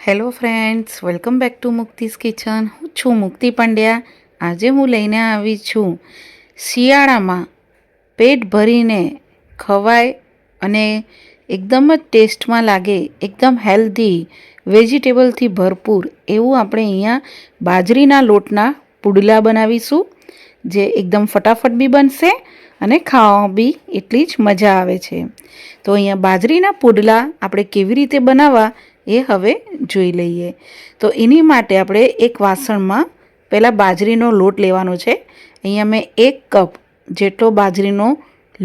Hello friends, welcome back to મુક્તિસ kitchen. હું છું મુક્તિ પંડ્યા. આજે હું લઈને આવી છું શિયાળામાં પેટ ભરીને ખવાય અને એકદમ જ ટેસ્ટમાં લાગે, એકદમ હેલ્ધી, વેજીટેબલથી ભરપૂર એવું આપણે અહીંયા બાજરીના લોટના પુડલા બનાવીશું, જે એકદમ ફટાફટ બી બનશે અને ખાવામાં બી એટલી જ મજા આવે છે. તો અહીંયા બાજરીના પુડલા આપણે કેવી રીતે બનાવવા એ હવે જોઈ લઈએ. તો એની માટે આપણે એક વાસણમાં પહેલાં બાજરીનો લોટ લેવાનો છે. અહીંયા મેં 1 કપ જેટલો બાજરીનો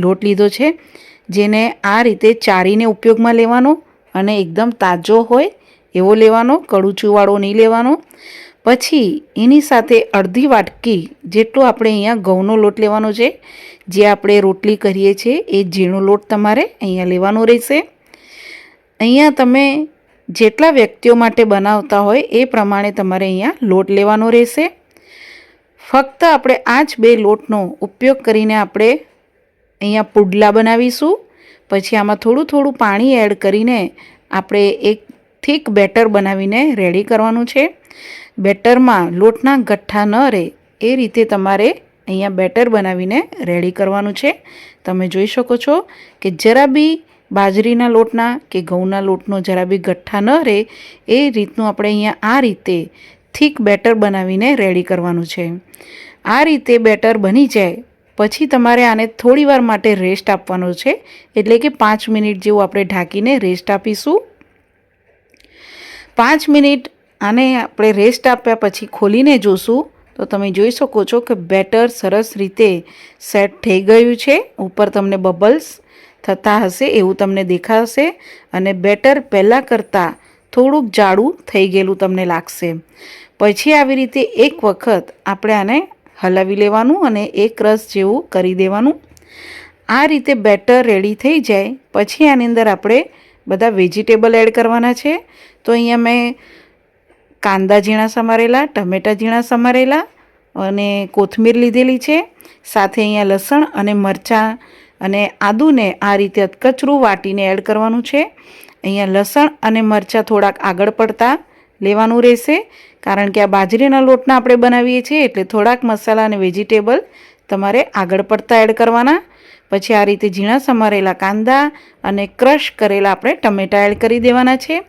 લોટ લીધો છે, જેને આ રીતે ચારીને ઉપયોગમાં લેવાનો અને એકદમ તાજો હોય એવો લેવાનો, કડુચુવાળો નહીં લેવાનો. પછી એની સાથે અડધી વાટકી જેટલો આપણે અહીંયા ઘઉંનો લોટ લેવાનો છે, જે આપણે રોટલી કરીએ છીએ એ ઝીણો લોટ તમારે અહીંયા લેવાનો રહેશે. અહીંયા તમે જેટલા વ્યક્તિઓ માટે બનાવતા હોય એ પ્રમાણે તમારે અહીંયા લોટ લેવાનો રહેશે. ફક્ત આપણે આ જ 2 લોટનો ઉપયોગ કરીને આપણે અહીંયા પુડલા બનાવીશું. પછી આમાં થોડું થોડું પાણી એડ કરીને આપણે એક થીક બેટર બનાવીને રેડી કરવાનું છે. બેટરમાં લોટના ગઠ્ઠા ન રહે એ રીતે તમારે અહીંયા બેટર બનાવીને રેડી કરવાનું છે. તમે જોઈ શકો છો કે જરા બી બાજરીના લોટના કે ઘઉંના લોટનો જરા બી ગઠ્ઠા ન રહે એ રીતનું આપણે અહીંયા આ રીતે થીક બેટર બનાવીને રેડી કરવાનું છે. આ રીતે બેટર બની જાય પછી તમારે આને થોડી વાર માટે રેસ્ટ આપવાનો છે, એટલે કે 5 મિનિટ જેવું આપણે ઢાંકીને રેસ્ટ આપીશું. 5 મિનિટ આને આપણે રેસ્ટ આપ્યા પછી ખોલીને જોશું તો તમે જોઈ શકો છો કે બેટર સરસ રીતે સેટ થઈ ગયું છે. ઉપર તમને બબલ્સ થતા હશે એવું તમને દેખાશે અને બેટર પહેલાં કરતાં થોડુંક જાડું થઈ ગયેલું તમને લાગશે. પછી આવી રીતે એક વખત આપણે આને હલાવી લેવાનું અને એક રસ જેવું કરી દેવાનું. આ રીતે બેટર રેડી થઈ જાય પછી આની અંદર આપણે બધા વેજીટેબલ એડ કરવાના છે. તો અહીંયા મેં કાંદા ઝીણા સમારેલા, ટમેટાં ઝીણા સમારેલા અને કોથમીર લીધેલી છે. સાથે અહીંયા લસણ અને મરચાં અને આદુને આ રીતે અધકચરું વાટીને એડ કરવાનું છે. અહીંયા લસણ અને મરચાં થોડાક આગળ પડતા લેવાનું રહેશે, કારણ કે આ બાજરીના લોટના આપણે બનાવીએ છીએ એટલે થોડાક મસાલા અને વેજીટેબલ તમારે આગળ પડતા એડ કરવાના. પછી આ રીતે ઝીણા સમારેલા કાંદા અને ક્રશ કરેલા આપણે ટમેટાં એડ કરી દેવાના છે.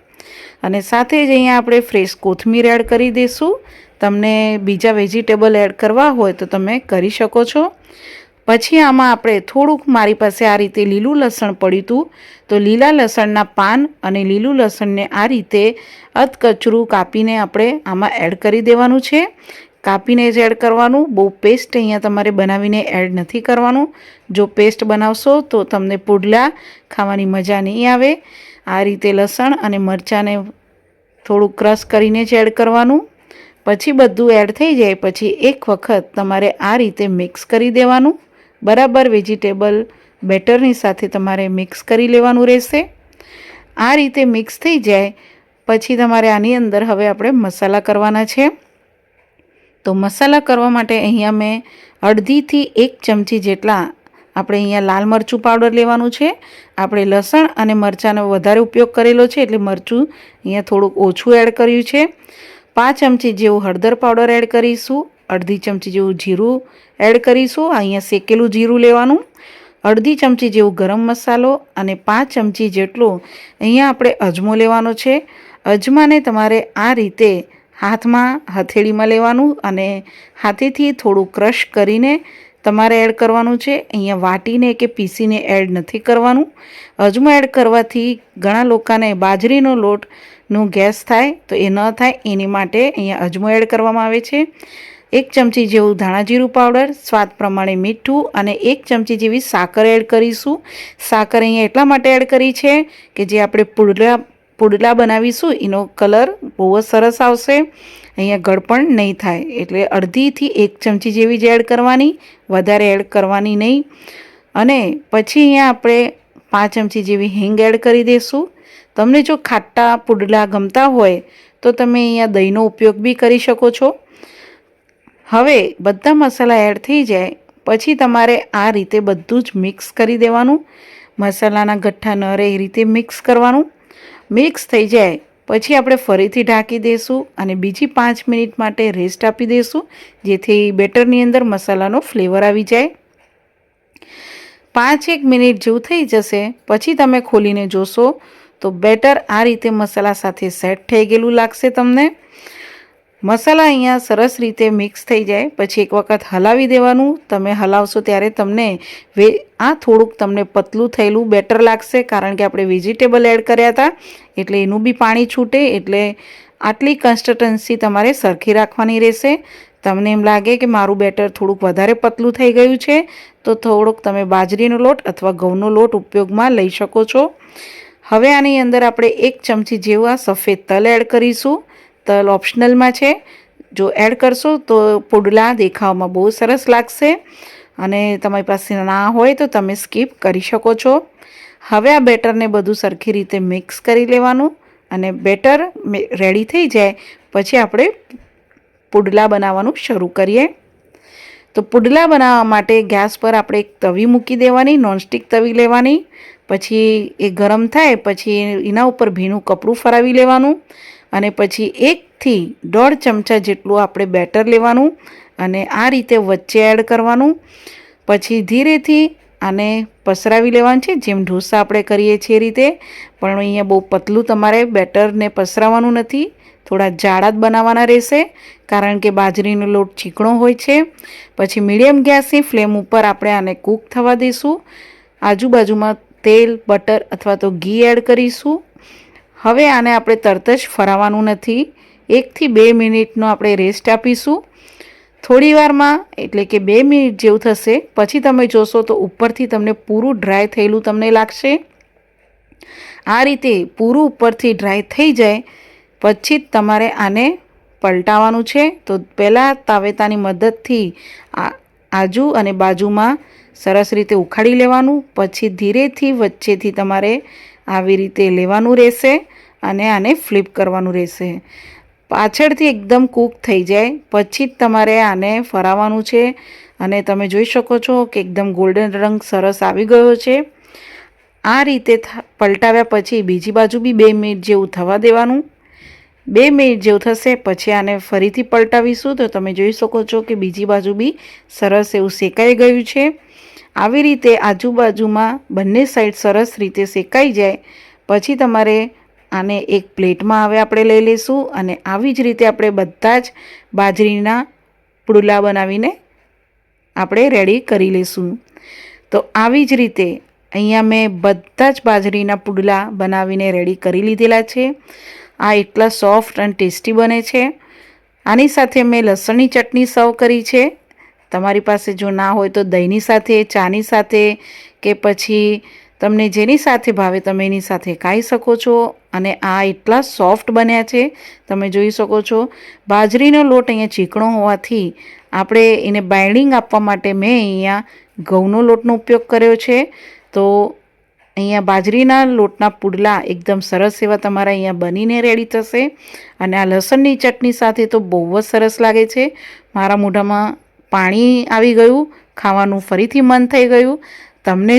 અને સાથે જ અહીંયા આપણે ફ્રેશ કોથમીર એડ કરી દઈશું. તમને બીજા વેજીટેબલ એડ કરવા હોય તો તમે કરી શકો છો. પછી આમાં આપણે થોડુંક, મારી પાસે આ રીતે લીલું લસણ પડ્યું હતું તો લીલા લસણના પાન અને લીલું લસણને આ રીતે અધકચરું કાપીને આપણે આમાં એડ કરી દેવાનું છે. કાપીને જ એડ કરવાનું, બહુ પેસ્ટ અહીંયા તમારે બનાવીને એડ નથી કરવાનું. જો પેસ્ટ બનાવશો તો તમને પુડલા ખાવાની મજા નહીં આવે. આ રીતે લસણ અને મરચાંને થોડું ક્રશ કરીને જ એડ કરવાનું. પછી બધું એડ થઈ જાય પછી એક વખત તમારે આ રીતે મિક્સ કરી દેવાનું. બરાબર વેજીટેબલ બેટરની સાથે તમારે મિક્સ કરી લેવાનું રહેશે. આ રીતે મિક્સ થઈ જાય પછી તમારે આની અંદર હવે આપણે મસાલા કરવાના છે. તો મસાલા કરવા માટે અહીંયા મેં અડધીથી 1 ચમચી જેટલા આપણે અહીંયા લાલ મરચું પાવડર લેવાનું છે. આપણે લસણ અને મરચાંનો વધારે ઉપયોગ કરેલો છે એટલે મરચું અહીંયા થોડુંક ઓછું એડ કર્યું છે. 5 ચમચી જેવું હળદર પાવડર એડ કરીશું. અડધી ચમચી જેવું જીરું એડ કરીશું. અહીંયા શેકેલું જીરું લેવાનું. અડધી ચમચી જેવું ગરમ મસાલો અને 5 ચમચી જેટલો અહીંયા આપણે અજમો લેવાનો છે. અજમાને તમારે આ રીતે હાથમાં, હથેળીમાં લેવાનું અને હાથેથી થોડું ક્રશ કરીને તમારે એડ કરવાનું છે. અહીંયા વાટીને કે પીસીને એડ નથી કરવાનું. અજમો એડ કરવાથી ઘણા લોકોને બાજરીનો લોટનું ગેસ થાય તો એ ન થાય એની માટે અહીંયા અજમો એડ કરવામાં આવે છે. 1 ચમચી જેવું ધાણા જીરું પાવડર, સ્વાદ પ્રમાણે મીઠું અને 1 ચમચી જેવી સાકર એડ કરીશું. સાકર અહીંયા એટલા માટે એડ કરી છે કે જે આપણે પુડલા બનાવીશું એનો કલર બહુ જ સરસ આવશે, અહીંયા ગળપણ નહીં થાય. એટલે અડધીથી 1 ચમચી જેવી જ એડ કરવાની, વધારે એડ કરવાની નહીં. અને પછી અહીંયા આપણે 5 ચમચી જેવી હિંગ એડ કરી દઈશું. તમને જો ખાટા પુડલા ગમતા હોય તો તમે અહીંયા દહીંનો ઉપયોગ બી કરી શકો છો. હવે બધા મસાલા એડ થઈ જાય પછી તમારે આ રીતે બધું જ મિક્સ કરી દેવાનું. મસાલાના ગઠ્ઠા ન રહે એ રીતે મિક્સ કરવાનું. મિક્સ થઈ જાય પછી આપણે ફરીથી ઢાંકી દઈશું અને બીજી 5 મિનિટ માટે રેસ્ટ આપી દઈશું, જેથી બેટરની અંદર મસાલાનો ફ્લેવર આવી જાય. 5-1 મિનિટ જેવું થઈ જશે પછી તમે ખોલીને જોશો તો બેટર આ રીતે મસાલા સાથે સેટ થઈ ગયેલું લાગશે તમને. મસાલા અહીંયા સરસ રીતે મિક્સ થઈ જાય પછી એક વખત હલાવી દેવાનું. તમે હલાવશો ત્યારે તમને થોડુંક તમને પતલું થયેલું બેટર લાગશે, કારણ કે આપણે વેજીટેબલ એડ કર્યા હતા એટલે એનું બી પાણી છૂટે. એટલે આટલી કન્સિસ્ટન્સી તમારે સરખી રાખવાની રહેશે. તમને એમ લાગે કે મારું બેટર થોડુંક વધારે પતલું થઈ ગયું છે તો થોડોક તમે બાજરીનો લોટ અથવા ઘઉંનો લોટ ઉપયોગમાં લઈ શકો છો. હવે આની અંદર આપણે 1 ચમચી જેવા સફેદ તલ એડ કરીશું. તલ ઓપ્શનલમાં છે, જો એડ કરશો તો પુડલા દેખાવમાં બહુ સરસ લાગશે અને તમારી પાસે ના હોય તો તમે સ્કીપ કરી શકો છો. હવે આ બેટરને બધું સરખી રીતે મિક્સ કરી લેવાનું અને બેટર રેડી થઈ જાય પછી આપણે પુડલા બનાવવાનું શરૂ કરીએ. તો પુડલા બનાવવા માટે ગેસ પર આપણે એક તવી મૂકી દેવાની, નોનસ્ટિક તવી લેવાની. પછી એ ગરમ થાય પછી એના ઉપર ભીનું કપડું ફરાવી લેવાનું અને પછી 1 થી 1.5 ચમચા જેટલું આપણે બેટર લેવાનું અને આ રીતે વચ્ચે એડ કરવાનું. પછી ધીરેથી આને પસરાવી લેવાનું છે, જેમ ઢોસા આપણે કરીએ છીએ એ રીતે. પણ અહીંયા બહુ પતલું તમારે બેટરને પસરાવવાનું નથી, થોડા જાડા જ બનાવવાના રહેશે, કારણ કે બાજરીનો લોટ ચીકણો હોય છે. પછી મીડિયમ ગેસની ફ્લેમ ઉપર આપણે આને કૂક થવા દઈશું. આજુબાજુમાં તેલ, બટર અથવા તો ઘી એડ કરીશું. હવે આને આપણે તરત જ ફરાવવાનું નથી, 1 થી 2 મિનિટનો આપણે રેસ્ટ આપીશું. થોડી વારમાં એટલે કે 2 મિનિટ જેવું થશે પછી તમે જોશો તો ઉપરથી તમને પૂરું ડ્રાય થયેલું તમને લાગશે. આ રીતે પૂરું ઉપરથી ડ્રાય થઈ જાય પછી જ તમારે આને પલટાવવાનું છે. તો પહેલાં તાવેતાની મદદથી આજુ અને બાજુમાં સરસ રીતે ઉખાડી લેવાનું, પછી ધીરેથી વચ્ચેથી તમારે આવી રીતે લેવાનું રહેશે અને આને ફ્લિપ કરવાનું રહેશે. પાછળથી એકદમ કૂક થઈ જાય પછી જ તમારે આને ફરાવવાનું છે અને તમે જોઈ શકો છો કે એકદમ ગોલ્ડન રંગ સરસ આવી ગયો છે. આ રીતે પલટાવ્યા પછી બીજી બાજુ બી 2 મિનિટ જેવું થવા દેવાનું. 2 મિનિટ જેવું થશે પછી આને ફરીથી પલટાવીશું તો તમે જોઈ શકો છો કે બીજી બાજુ બી સરસ એવું શેકાઈ ગયું છે. આવી રીતે આજુબાજુમાં બંને સાઈડ સરસ રીતે શેકાઈ જાય પછી તમારે આને એક પ્લેટમાં હવે આપણે લઈ લઈશું અને આવી જ રીતે આપણે બધા જ બાજરીના પુડલા બનાવીને આપણે રેડી કરી લઈશું. તો આવી જ રીતે અહીંયા મેં બધા જ બાજરીના પુડલા બનાવીને રેડી કરી લીધેલા છે. આ એટલા સોફ્ટ અને ટેસ્ટી બને છે. આની સાથે મેં લસણની ચટણી સર્વ કરી છે. તમારી પાસે જો ના હોય તો દહીંની સાથે, ચાની સાથે કે પછી તમને જેની સાથે ભાવે તમે એની સાથે ખાઈ શકો છો. અને આ એટલા સોફ્ટ બન્યા છે તમે જોઈ શકો છો. બાજરીનો લોટ અહીંયા ચીકણો હોવાથી આપણે એને બાઇન્ડિંગ આપવા માટે મેં અહીંયા ઘઉંનો લોટનો ઉપયોગ કર્યો છે. તો અહીંયા બાજરીના લોટના પુડલા એકદમ સરસ એવા તમારા અહીંયા બનીને રેડી થશે અને આ લસણની ચટણી સાથે તો બહુ જ સરસ લાગે છે. મારા મોઢામાં પાણી આવી ગયું, ખાવાનું ફરીથી મન થઈ ગયું. તમને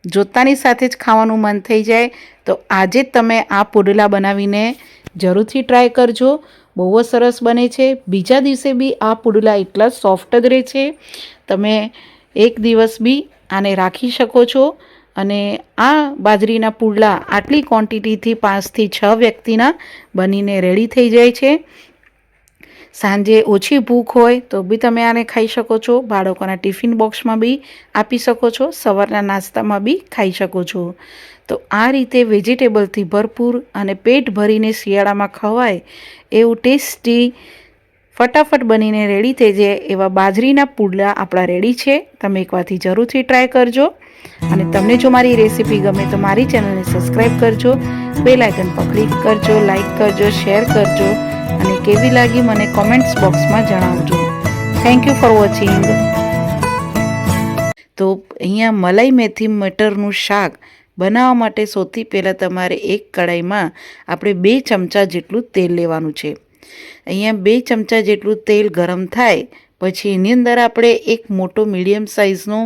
જોતાની સાથે જ ખાવાનું મન થઈ જાય તો આજે જ તમે આ પુડલા બનાવીને જરૂરથી ટ્રાય કરજો. બહુ જ સરસ બને છે. બીજા દિવસે બી આ પુડલા એટલા સોફ્ટ જ રહે છે. તમે એક દિવસ બી આને રાખી શકો છો અને આ બાજરીના પુડલા આટલી ક્વોન્ટિટીથી 5 થી 6 વ્યક્તિના બનીને રેડી થઈ જાય છે. સાંજે ઓછી ભૂખ હોય તો બી તમે આને ખાઈ શકો છો. બાળકોના ટિફિન બોક્સમાં બી આપી શકો છો, સવારના નાસ્તામાં બી ખાઈ શકો છો. તો આ રીતે વેજીટેબલથી ભરપૂર અને પેટ ભરીને શિયાળામાં ખવાય એવું ટેસ્ટી ફટાફટ બનીને રેડી થઈ જાય એવા બાજરીના પુડલા આપણા રેડી છે. તમે એકવારથી જરૂરથી ટ્રાય કરજો અને તમને જો મારી રેસીપી ગમે તો મારી ચેનલને સબસ્ક્રાઈબ કરજો, બેલ આઇકન પર ક્લિક કરજો, લાઈક કરજો, શેર કરજો અને કેવી લાગી મને કોમેન્ટ્સ બોક્સમાં જણાવજો. Thank you for watching. તો અહીંયા મલાઈ મેથી મટરનું શાક બનાવવા માટે સૌથી પહેલાં તમારે એક કડાઈમાં આપણે 2 ચમચા જેટલું તેલ લેવાનું છે. અહીંયા 2 ચમચા જેટલું તેલ ગરમ થાય પછી એની અંદર આપણે એક મોટો મીડિયમ સાઇઝનો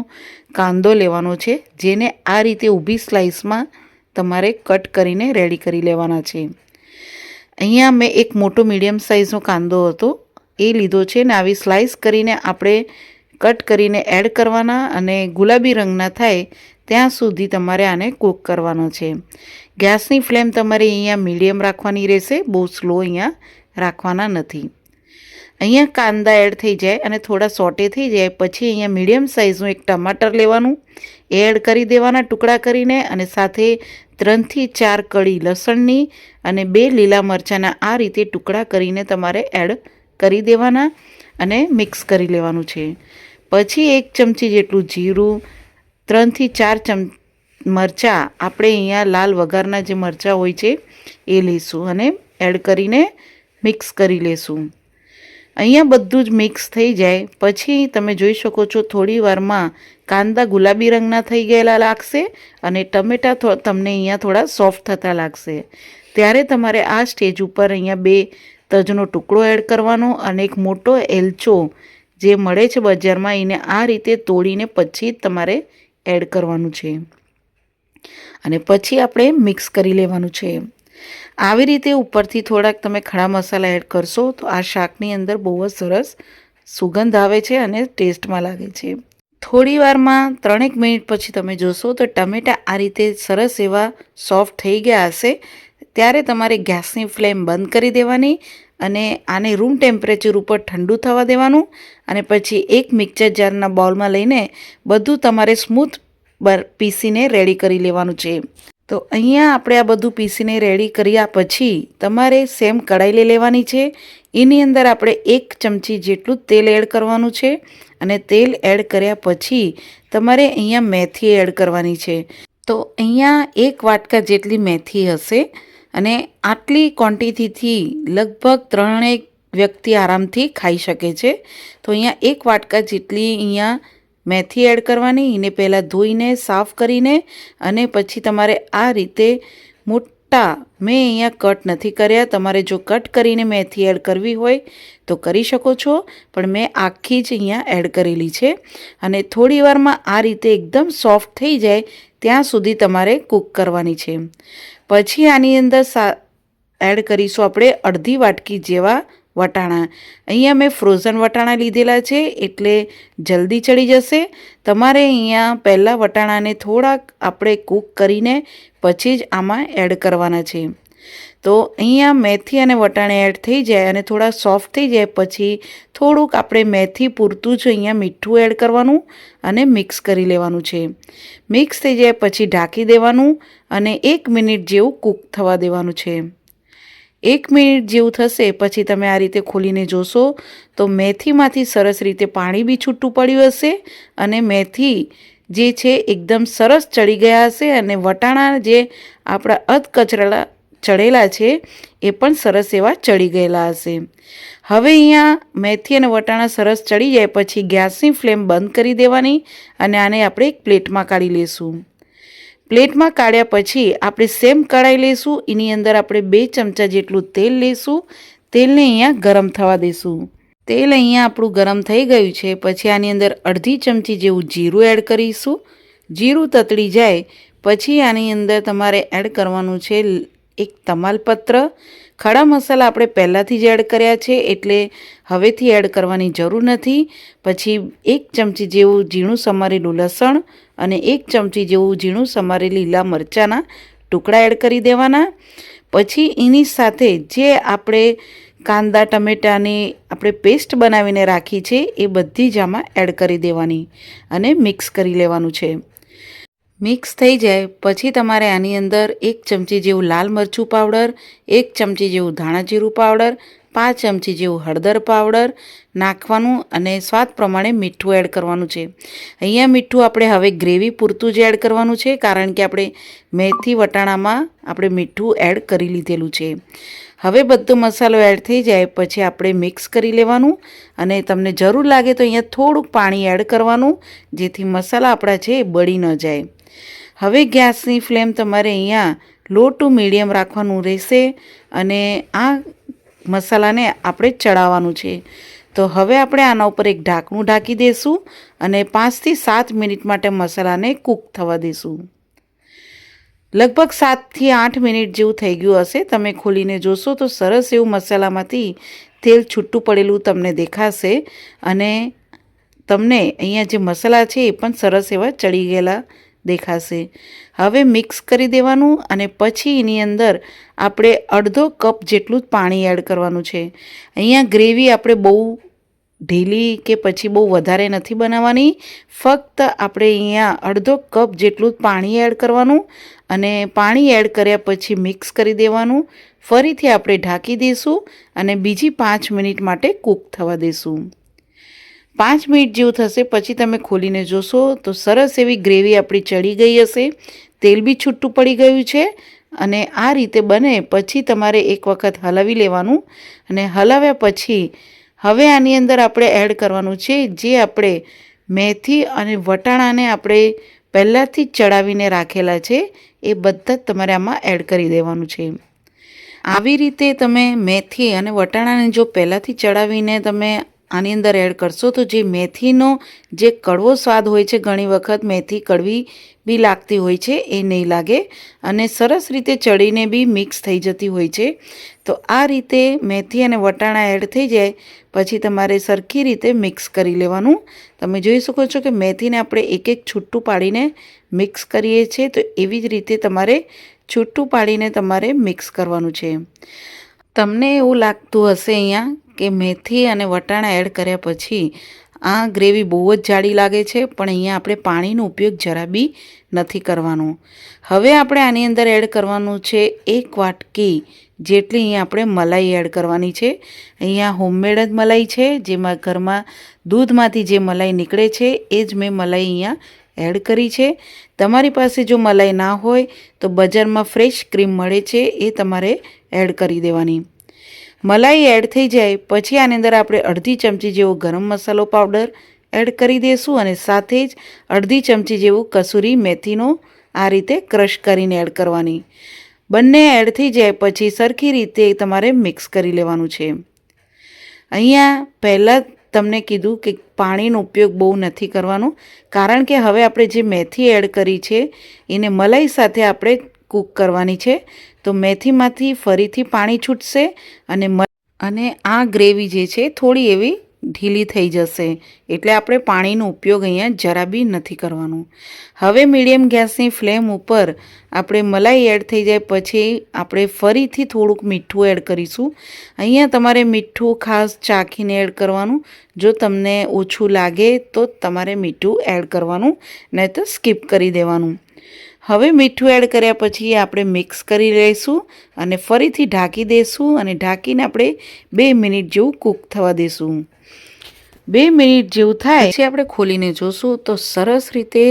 કાંદો લેવાનો છે, જેને આ રીતે ઊભી સ્લાઇસમાં તમારે કટ કરીને રેડી કરી લેવાના છે. અહીંયા મેં એક મોટો મીડિયમ સાઇઝનો કાંદો હતો એ લીધો છે ને આવી સ્લાઇસ કરીને આપણે કટ કરીને એડ કરવાના અને ગુલાબી રંગના થાય ત્યાં સુધી તમારે આને કૂક કરવાનો છે. ગેસની ફ્લેમ તમારે અહીંયા મીડિયમ રાખવાની રહેશે, બહુ સ્લો અહીંયા રાખવાના નથી. અહીંયા કાંદા એડ થઈ જાય અને થોડા સોટે થઈ જાય પછી અહીંયા મીડિયમ સાઇઝનું એક ટમાટર લેવાનું, એડ કરી દેવાના ટુકડા કરીને અને સાથે 3 થી 4 કળી લસણની અને 2 લીલા મરચાંના આ રીતે ટુકડા કરીને તમારે એડ કરી દેવાના અને મિક્સ કરી લેવાનું છે. પછી 1 ચમચી જેટલું જીરું, 3 થી 4 મરચાં આપણે અહીંયા લાલ વઘારના જે મરચાં હોય છે એ લઈશું અને એડ કરીને મિક્સ કરી લેશું. અહીંયા બધું જ મિક્સ થઈ જાય પછી તમે જોઈ શકો છો થોડી વારમાં કાંદા ગુલાબી રંગના થઈ ગયેલા લાગશે અને ટમેટાં તમને અહીંયા થોડા સોફ્ટ થતા લાગશે. ત્યારે તમારે આ સ્ટેજ ઉપર અહીંયા 2 તજનો ટુકડો એડ કરવાનો અને એક મોટો એલચો જે મળે છે બજારમાં એને આ રીતે તોડીને પછી તમારે એડ કરવાનું છે અને પછી આપણે મિક્સ કરી લેવાનું છે. આવી રીતે ઉપરથી થોડાક તમે ખડા મસાલા એડ કરશો તો આ શાકની અંદર બહુ જ સરસ સુગંધ આવે છે અને ટેસ્ટમાં લાગે છે. થોડી વારમાં 3 મિનિટ પછી તમે જોશો તો ટમેટાં આ રીતે સરસ એવા સોફ્ટ થઈ ગયા હશે. ત્યારે તમારે ગેસની ફ્લેમ બંધ કરી દેવાની અને આને રૂમ ટેમ્પરેચર ઉપર ઠંડુ થવા દેવાનું અને પછી એક મિક્સર જારના બાઉલમાં લઈને બધું તમારે સ્મૂથ પીસીને રેડી કરી લેવાનું છે. તો અહીંયા આપણે આ બધું પીસીને રેડી કર્યા પછી તમારે સેમ કઢાઈ લઈ લેવાની છે. એની અંદર આપણે 1 ચમચી જેટલું તેલ એડ કરવાનું છે અને તેલ એડ કર્યા પછી તમારે અહીંયા મેથી એડ કરવાની છે. તો અહીંયા 1 વાટકા જેટલી મેથી હશે અને આટલી ક્વોન્ટિટીથી લગભગ 3 વ્યક્તિ આરામથી ખાઈ શકે છે. તો અહીંયા 1 વાટકા જેટલી અહીંયા મેથી એડ કરવાની. એને પહેલાં ધોઈને સાફ કરીને અને પછી તમારે આ રીતે મોટા મેં અહીંયા કટ નથી કર્યા. તમારે જો કટ કરીને મેથી એડ કરવી હોય તો કરી શકો છો, પણ મેં આખી જ અહીંયા એડ કરેલી છે અને થોડી વારમાં આ રીતે એકદમ સોફ્ટ થઈ જાય ત્યાં સુધી તમારે કૂક કરવાની છે. પછી આની અંદર એડ કરીશું આપણે અડધી વાટકી જેવા વટાણા. અહીંયા મેં ફ્રોઝન વટાણા લીધેલા છે એટલે જલ્દી ચડી જશે. તમારે અહીંયા પહેલાં વટાણાને થોડાક આપણે કૂક કરીને પછી જ આમાં એડ કરવાના છે. તો અહીંયા મેથી અને વટાણા એડ થઈ જાય અને થોડા સોફ્ટ થઈ જાય પછી થોડુંક આપણે મેથી પૂરતું જ અહીંયા મીઠું એડ કરવાનું અને મિક્સ કરી લેવાનું છે. મિક્સ થઈ જાય પછી ઢાંકી દેવાનું અને 1 મિનિટ જેવું કૂક થવા દેવાનું છે. 1 મિનિટ જેવું થશે પછી તમે આ રીતે ખોલીને જોશો તો મેથીમાંથી સરસ રીતે પાણી બી છૂટું પડ્યું હશે અને મેથી જે છે એકદમ સરસ ચડી ગયા હશે અને વટાણા જે આપણા અધકચરેલા ચડેલા છે એ પણ સરસ એવા ચડી ગયેલા હશે. હવે અહીંયા મેથી અને વટાણા સરસ ચડી જાય પછી ગેસની ફ્લેમ બંધ કરી દેવાની અને આને આપણે એક પ્લેટમાં કાઢી લઈશું. પ્લેટમાં કાઢ્યા પછી આપણે સેમ કઢાઈ લઈશું. એની અંદર આપણે 2 ચમચા જેટલું તેલ લઈશું. તેલને અહીંયા ગરમ થવા દઈશું. તેલ અહીંયા આપણું ગરમ થઈ ગયું છે. પછી આની અંદર અડધી ચમચી જેવું જીરું એડ કરીશું. જીરું તતડી જાય પછી આની અંદર તમારે એડ કરવાનું છે એક તમાલપત્ર. ખડા મસાલા આપણે પહેલાંથી જ એડ કર્યા છે એટલે હવેથી એડ કરવાની જરૂર નથી. પછી 1 ચમચી જેવું ઝીણું સમારેલું લસણ અને 1 ચમચી જેવું ઝીણું સમારેલી લીલા મરચાંના ટુકડા એડ કરી દેવાના. પછી એની સાથે જે આપણે કાંદા ટમેટાની આપણે પેસ્ટ બનાવીને રાખી છે એ બધી જ આમાં એડ કરી દેવાની અને મિક્સ કરી લેવાનું છે. મિક્સ થઈ જાય પછી તમારે આની અંદર 1 ચમચી જેવું લાલ મરચું પાવડર, 1 ચમચી જેવું ધાણા જીરું પાવડર, 5 ચમચી જેવું હળદર પાવડર નાખવાનું અને સ્વાદ પ્રમાણે મીઠું એડ કરવાનું છે. અહીંયા મીઠું આપણે હવે ગ્રેવી પૂરતું જ એડ કરવાનું છે કારણ કે આપણે મેથી વટાણામાં આપણે મીઠું એડ કરી લીધેલું છે. હવે બધો મસાલો એડ થઈ જાય પછી આપણે મિક્સ કરી લેવાનું અને તમને જરૂર લાગે તો અહીંયા થોડુંક પાણી એડ કરવાનું જેથી મસાલા આપણા છે એ બળી ન જાય. હવે ગેસની ફ્લેમ તમારે અહીંયા લો ટુ મીડિયમ રાખવાનું રહેશે અને આ મસાલાને આપણે ચડાવવાનું છે. તો હવે આપણે આના ઉપર એક ઢાંકણું ઢાંકી દઈશું અને 5 થી 7 મિનિટ માટે મસાલાને કૂક થવા દઈશું. લગભગ 7થી 8 મિનિટ જેવું થઈ ગયું હશે. તમે ખોલીને જોશો તો સરસ એવું મસાલામાંથી તેલ છૂટું પડેલું તમને દેખાશે અને તમને અહીંયા જે મસાલા છે એ પણ સરસ એવા ચડી ગયેલા દેખાશે. હવે મિક્સ કરી દેવાનું અને પછી એની અંદર આપણે અડધો કપ જેટલું જ પાણી એડ કરવાનું છે. અહીંયા ગ્રેવી આપણે બહુ ઢીલી કે પછી બહુ વધારે નથી બનાવવાની. ફક્ત આપણે અહીંયા અડધો કપ જેટલું જ પાણી એડ કરવાનું અને પાણી એડ કર્યા પછી મિક્સ કરી દેવાનું. ફરીથી આપણે ઢાંકી દઈશું અને બીજી 5 મિનિટ માટે કૂક થવા દઈશું. 5 મિનિટ જેવું થશે પછી તમે ખોલીને જોશો તો સરસ એવી ગ્રેવી આપણી ચડી ગઈ હશે. તેલ બી છૂટું પડી ગયું છે અને આ રીતે બને પછી તમારે એક વખત હલાવી લેવાનું અને હલાવ્યા પછી હવે આની અંદર આપણે એડ કરવાનું છે જે આપણે મેથી અને વટાણાને આપણે પહેલાંથી જ ચડાવીને રાખેલા છે એ બધા જ તમારે આમાં એડ કરી દેવાનું છે. આવી રીતે તમે મેથી અને વટાણાને જો પહેલાંથી ચડાવીને તમે આની અંદર એડ કરશો તો જે મેથીનો જે કડવો સ્વાદ હોય છે, ઘણી વખત મેથી કડવી બી લાગતી હોય છે, એ નહીં લાગે અને સરસ રીતે ચડીને બી મિક્સ થઈ જતી હોય છે. તો આ રીતે મેથી અને વટાણા એડ થઈ જાય પછી તમારે સરખી રીતે મિક્સ કરી લેવાનું. તમે જોઈ શકો છો કે મેથીને આપણે એક એક છૂટું પાડીને મિક્સ કરીએ છીએ તો એવી જ રીતે તમારે છૂટું પાડીને તમારે મિક્સ કરવાનું છે. તમને એવું લાગતું હશે અહીંયા કે મેથી અને વટાણા એડ કર્યા પછી આ ગ્રેવી બહુ જ જાડી લાગે છે, પણ અહીંયા આપણે પાણીનો ઉપયોગ જરા બી નથી કરવાનો. હવે આપણે આની અંદર એડ કરવાનું છે 1 વાટકી જેટલી અહીંયા આપણે મલાઈ એડ કરવાની છે. અહીંયા હોમમેડ જ મલાઈ છે, જેમાં ઘરમાં દૂધમાંથી જે મલાઈ નીકળે છે એ જ મેં મલાઈ અહીંયા એડ કરી છે. તમારી પાસે જો મલાઈ ના હોય તો બજારમાં ફ્રેશ ક્રીમ મળે છે એ તમારે એડ કરી દેવાની. મલાઈ એડ થઈ જાય પછી આની અંદર આપણે અડધી ચમચી જેવો ગરમ મસાલો પાવડર એડ કરી દઈશું અને સાથે જ અડધી ચમચી જેવું કસૂરી મેથીનો આ રીતે ક્રશ કરીને એડ કરવાની. બંને એડ થઈ જાય પછી સરખી રીતે તમારે મિક્સ કરી લેવાનું છે. અહીંયા પહેલાં તમને કીધું કે પાણીનો ઉપયોગ બહુ નથી કરવાનો, કારણ કે હવે આપણે જે મેથી એડ કરી છે એને મલાઈ સાથે આપણે કૂક કરવાની છે. તો મેથીમાંથી ફરીથી પાણી છૂટશે અને આ ગ્રેવી જે છે થોડી એવી ઢીલી થઈ જશે, એટલે આપણે પાણીનો ઉપયોગ અહીંયા જરા બી નથી કરવાનો. હવે મીડિયમ ગેસની ફ્લેમ ઉપર આપણે મલાઈ એડ થઈ જાય પછી આપણે ફરીથી થોડુંક મીઠું એડ કરીશું. અહીંયા તમારે મીઠું ખાસ ચાખીને એડ કરવાનું. જો તમને ઓછું લાગે તો તમારે મીઠું એડ કરવાનું, નહીં તો સ્કીપ કરી દેવાનું. હવે મીઠું એડ કર્યા પછી આપણે મિક્સ કરી લઈશું અને ફરીથી ઢાંકી દઈશું અને ઢાંકીને આપણે 2 મિનિટ જેવું કૂક થવા દઈશું. 2 મિનિટ જેવું થાય પછી આપણે ખોલીને જોશું તો સરસ રીતે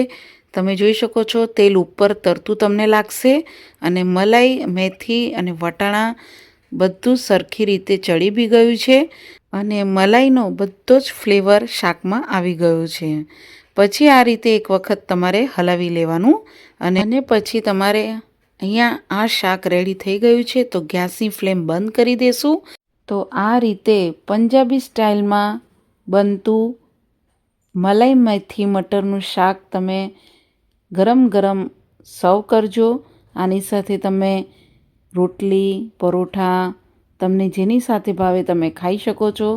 તમે જોઈ શકો છો તેલ ઉપર તરતું તમને લાગશે અને મલાઈ, મેથી અને વટાણા બધું સરખી રીતે ચડી બી ગયું છે અને મલાઈનો બધો જ ફ્લેવર શાકમાં આવી ગયો છે. પછી આ રીતે એક વખત તમારે હલાવી લેવાનું અને પછી તમારે અહીંયા આ શાક રેડી થઈ ગયું છે તો ગેસની ફ્લેમ બંધ કરી દેશું. તો આ રીતે પંજાબી સ્ટાઇલમાં બનતું મલાઈ મેથી મટરનું શાક તમે ગરમ ગરમ સર્વ કરજો. આની સાથે તમે રોટલી, પરોઠા તમને જેની સાથે ભાવે તમે ખાઈ શકો છો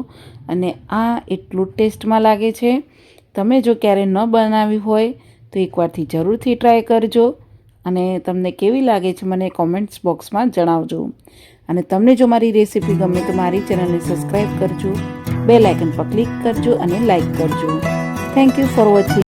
અને આ એટલું ટેસ્ટમાં લાગે છે. તમે જો ક્યારે ન બનાવી હોય તો એકવારથી જરૂરથી ટ્રાય કરજો અને તમને કેવી લાગે છે મને કોમેન્ટ્સ બોક્સમાં જણાવજો. અને તમને જો મારી રેસીપી ગમે તો મારી ચેનલને સબસ્ક્રાઈબ કરજો, બેલ આઇકન પર ક્લિક કરજો અને લાઈક કરજો. Thank you for watching.